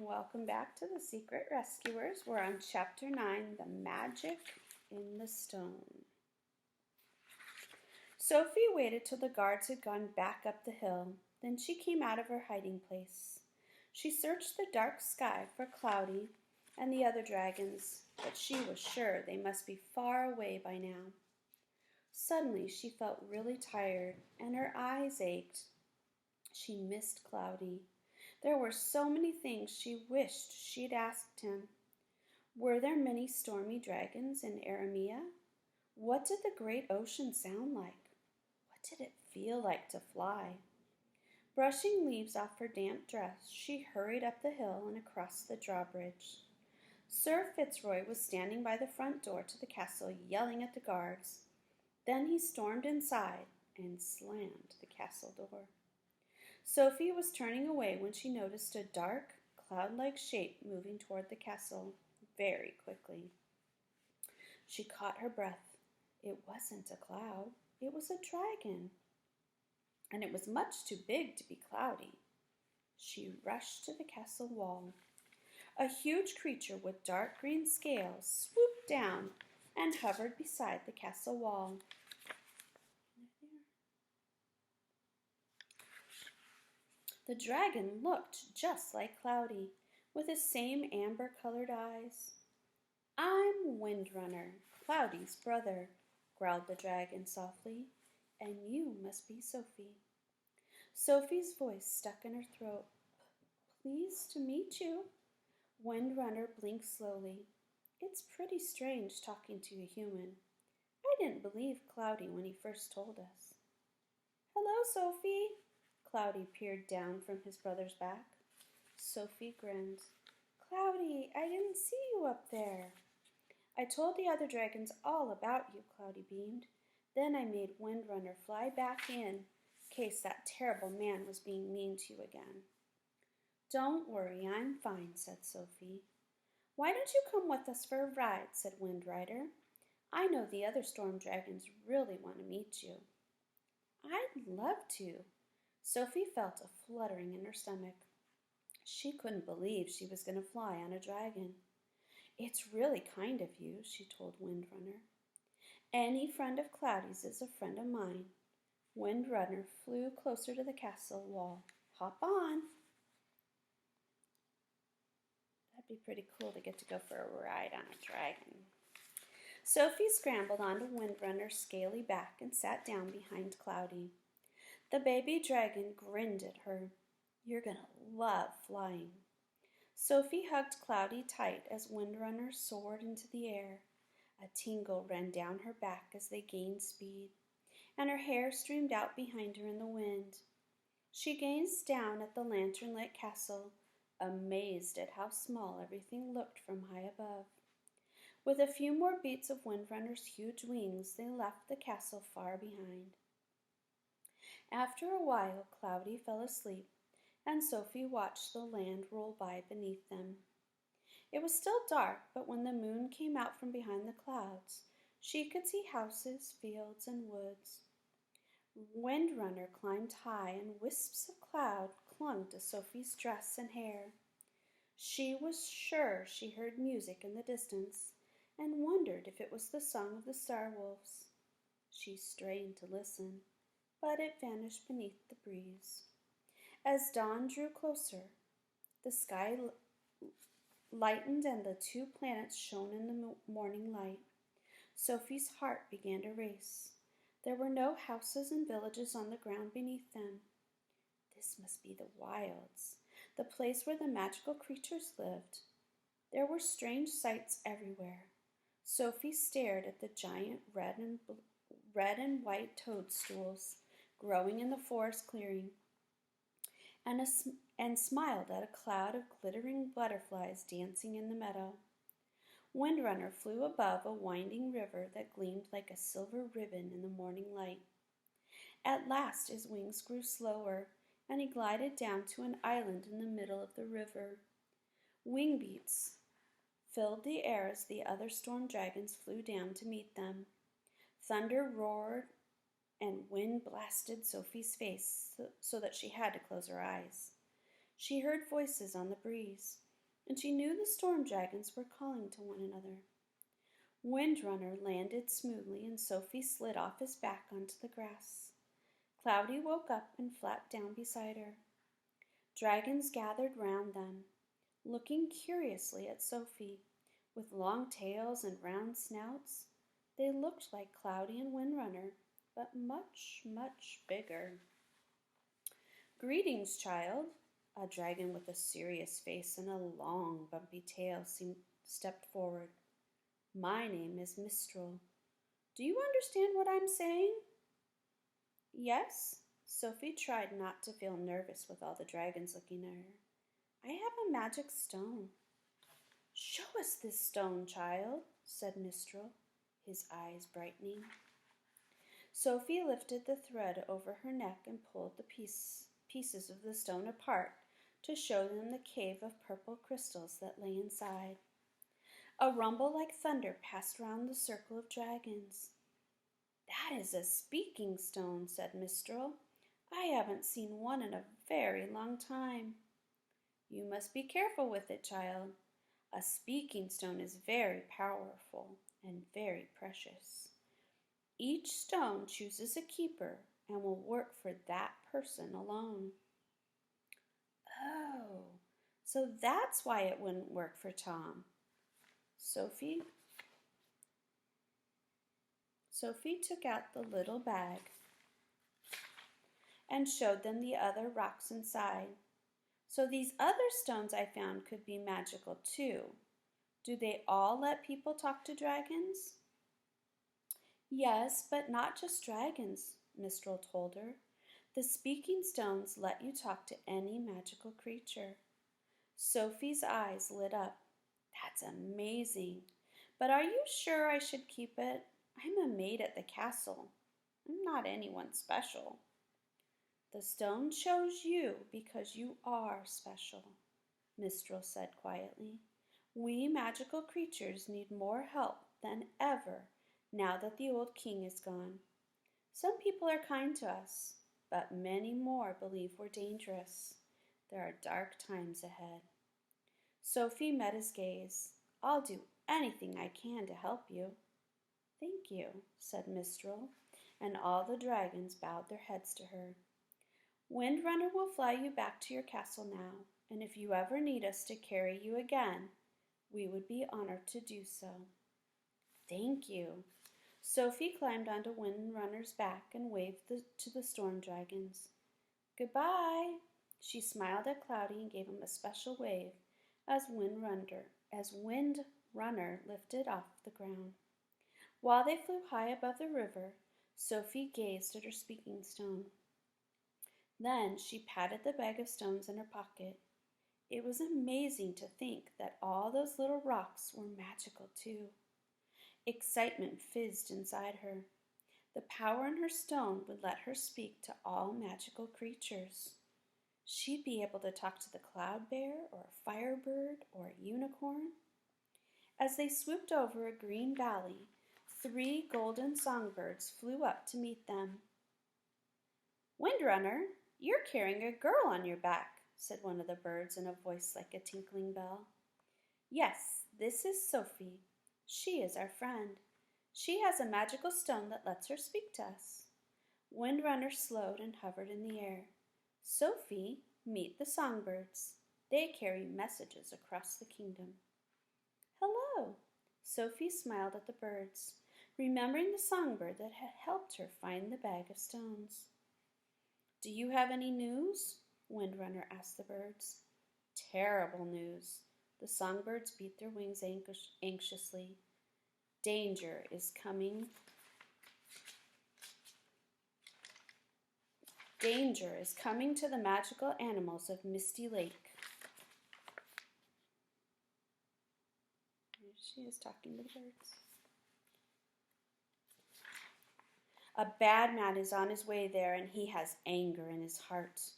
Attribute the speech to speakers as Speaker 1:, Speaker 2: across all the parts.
Speaker 1: Welcome back to the Secret Rescuers. We're on Chapter 9, The Magic in the Stone. Sophie waited till the guards had gone back up the hill. Then she came out of her hiding place. She searched the dark sky for Cloudy and the other dragons, but she was sure they must be far away by now. Suddenly she felt really tired and her eyes ached. She missed Cloudy. There were so many things she wished she'd asked him. Were there many stormy dragons in Aramea? What did the great ocean sound like? What did it feel like to fly? Brushing leaves off her damp dress, she hurried up the hill and across the drawbridge. Sir Fitzroy was standing by the front door to the castle, yelling at the guards. Then he stormed inside and slammed the castle door. Sophie was turning away when she noticed a dark, cloud-like shape moving toward the castle very quickly. She caught her breath. It wasn't a cloud. It was a dragon, and it was much too big to be Cloudy. She rushed to the castle wall. A huge creature with dark green scales swooped down and hovered beside the castle wall. The dragon looked just like Cloudy, with the same amber-colored eyes. "I'm Windrunner, Cloudy's brother," growled the dragon softly, "and you must be Sophie." Sophie's voice stuck in her throat. "Pleased to meet you." Windrunner blinked slowly. "It's pretty strange talking to a human. I didn't believe Cloudy when he first told us." "Hello, Sophie." Cloudy peered down from his brother's back. Sophie grinned. "Cloudy, I didn't see you up there." "I told the other dragons all about you," Cloudy beamed. "Then I made Windrunner fly back in case that terrible man was being mean to you again." "Don't worry, I'm fine," said Sophie. "Why don't you come with us for a ride?" said Windrider. "I know the other storm dragons really want to meet you." "I'd love to." Sophie felt a fluttering in her stomach. She couldn't believe she was going to fly on a dragon. "It's really kind of you," she told Windrunner. "Any friend of Cloudy's is a friend of mine." Windrunner flew closer to the castle wall. "Hop on." That'd be pretty cool to get to go for a ride on a dragon. Sophie scrambled onto Windrunner's scaly back and sat down behind Cloudy. The baby dragon grinned at her. "You're going to love flying." Sophie hugged Cloudy tight as Windrunner soared into the air. A tingle ran down her back as they gained speed, and her hair streamed out behind her in the wind. She gazed down at the lantern-lit castle, amazed at how small everything looked from high above. With a few more beats of Windrunner's huge wings, they left the castle far behind. After a while, Cloudy fell asleep, and Sophie watched the land roll by beneath them. It was still dark, but when the moon came out from behind the clouds, she could see houses, fields, and woods. Windrunner climbed high, and wisps of cloud clung to Sophie's dress and hair. She was sure she heard music in the distance, and wondered if it was the song of the star-wolves. She strained to listen, but it vanished beneath the breeze. As dawn drew closer, the sky lightened and the two planets shone in the morning light. Sophie's heart began to race. There were no houses and villages on the ground beneath them. This must be the wilds, the place where the magical creatures lived. There were strange sights everywhere. Sophie stared at the giant red and white toadstools growing in the forest clearing, and smiled at a cloud of glittering butterflies dancing in the meadow. Windrunner flew above a winding river that gleamed like a silver ribbon in the morning light. At last his wings grew slower, and he glided down to an island in the middle of the river. Wing beats filled the air as the other storm dragons flew down to meet them. Thunder roared and wind blasted Sophie's face so that she had to close her eyes. She heard voices on the breeze. and she knew the storm dragons were calling to one another. Windrunner landed smoothly, and Sophie slid off his back onto the grass. Cloudy woke up and flapped down beside her. Dragons gathered round them, looking curiously at Sophie. With long tails and round snouts, they looked like Cloudy and Windrunner, but much, much bigger. "Greetings, child." A dragon with a serious face and a long, bumpy tail stepped forward. "My name is Mistral. Do you understand what I'm saying?" "Yes." Sophie tried not to feel nervous with all the dragons looking at her. "I have a magic stone." "Show us this stone, child," said Mistral, his eyes brightening. Sophie lifted the thread over her neck and pulled the pieces of the stone apart to show them the cave of purple crystals that lay inside. A rumble like thunder passed round the circle of dragons. "That is a speaking stone," said Mistral. "I haven't seen one in a very long time." "You must be careful with it, child. A speaking stone is very powerful and very precious. Each stone chooses a keeper and will work for that person alone." "Oh, so that's why it wouldn't work for Tom." Sophie took out the little bag and showed them the other rocks inside. "So these other stones I found could be magical too. Do they all let people talk to dragons?" "Yes, but not just dragons," Mistral told her. "The speaking stones let you talk to any magical creature." Sophie's eyes lit up. "That's amazing. But are you sure I should keep it? I'm a maid at the castle. I'm not anyone special." "The stone chose you because you are special," Mistral said quietly. "We magical creatures need more help than ever now that the old king is gone. Some people are kind to us, but many more believe we're dangerous. There are dark times ahead." Sophie met his gaze. "I'll do anything I can to help you." "Thank you," said Mistral, and all the dragons bowed their heads to her. "Windrunner will fly you back to your castle now, and if you ever need us to carry you again, we would be honored to do so." "Thank you." Sophie climbed onto Windrunner's back and waved to the storm dragons. "Goodbye." She smiled at Cloudy and gave him a special wave as Windrunner lifted off the ground. While they flew high above the river, Sophie gazed at her speaking stone. Then she patted the bag of stones in her pocket. It was amazing to think that all those little rocks were magical too. Excitement fizzed inside her. The power in her stone would let her speak to all magical creatures. She'd be able to talk to the cloud bear or a firebird or a unicorn. As they swooped over a green valley, 3 golden songbirds flew up to meet them. "Windrunner, you're carrying a girl on your back," said one of the birds in a voice like a tinkling bell. "Yes, this is Sophie. She is our friend. She has a magical stone that lets her speak to us." Windrunner slowed and hovered in the air. "Sophie, meet the songbirds. They carry messages across the kingdom." "Hello." Sophie smiled at the birds, remembering the songbird that had helped her find the bag of stones. "Do you have any news?" Windrunner asked the birds. "Terrible news." The songbirds beat their wings anxiously. "Danger is coming. Danger is coming to the magical animals of Misty Lake." She is talking to the birds. "A bad man is on his way there, and he has anger in his heart."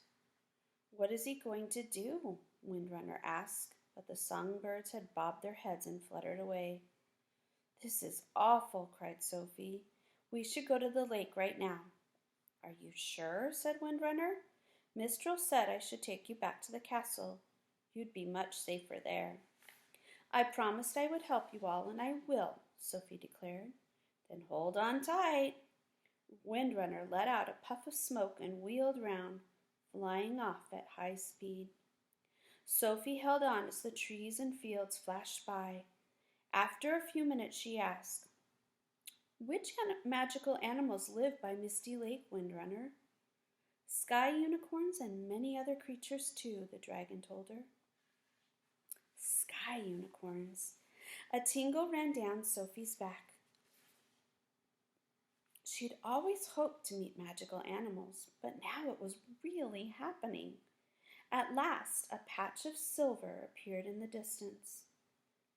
Speaker 1: "What is he going to do?" Windrunner asked, but the songbirds had bobbed their heads and fluttered away. "This is awful," cried Sophie. "We should go to the lake right now." "Are you sure?" said Windrunner. "Mistral said I should take you back to the castle. You'd be much safer there. I promised I would help you all, and I will, Sophie declared. Then hold on tight. Windrunner let out a puff of smoke and wheeled round, flying off at high speed. Sophie held on as the trees and fields flashed by. After a few minutes she asked, "Which magical animals live by Misty Lake, Windrunner?" "Sky unicorns and many other creatures too," the dragon told her. Sky unicorns. A tingle ran down Sophie's back. She'd always hoped to meet magical animals, but now it was really happening. At last, a patch of silver appeared in the distance.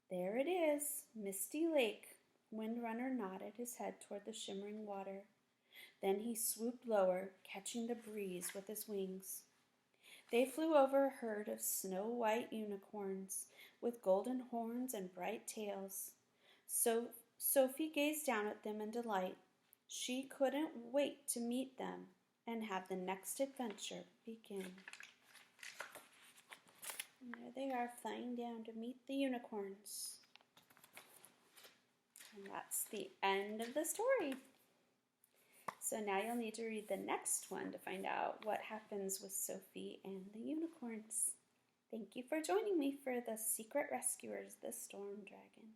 Speaker 1: "There it is, Misty Lake." Windrunner nodded his head toward the shimmering water. Then he swooped lower, catching the breeze with his wings. They flew over a herd of snow-white unicorns with golden horns and bright tails. Sophie gazed down at them in delight. She couldn't wait to meet them and have the next adventure begin. And there they are, flying down to meet the unicorns. And that's the end of the story. So now you'll need to read the next one to find out what happens with Sophie and the unicorns. Thank you for joining me for The Secret Rescuers, the Storm Dragon.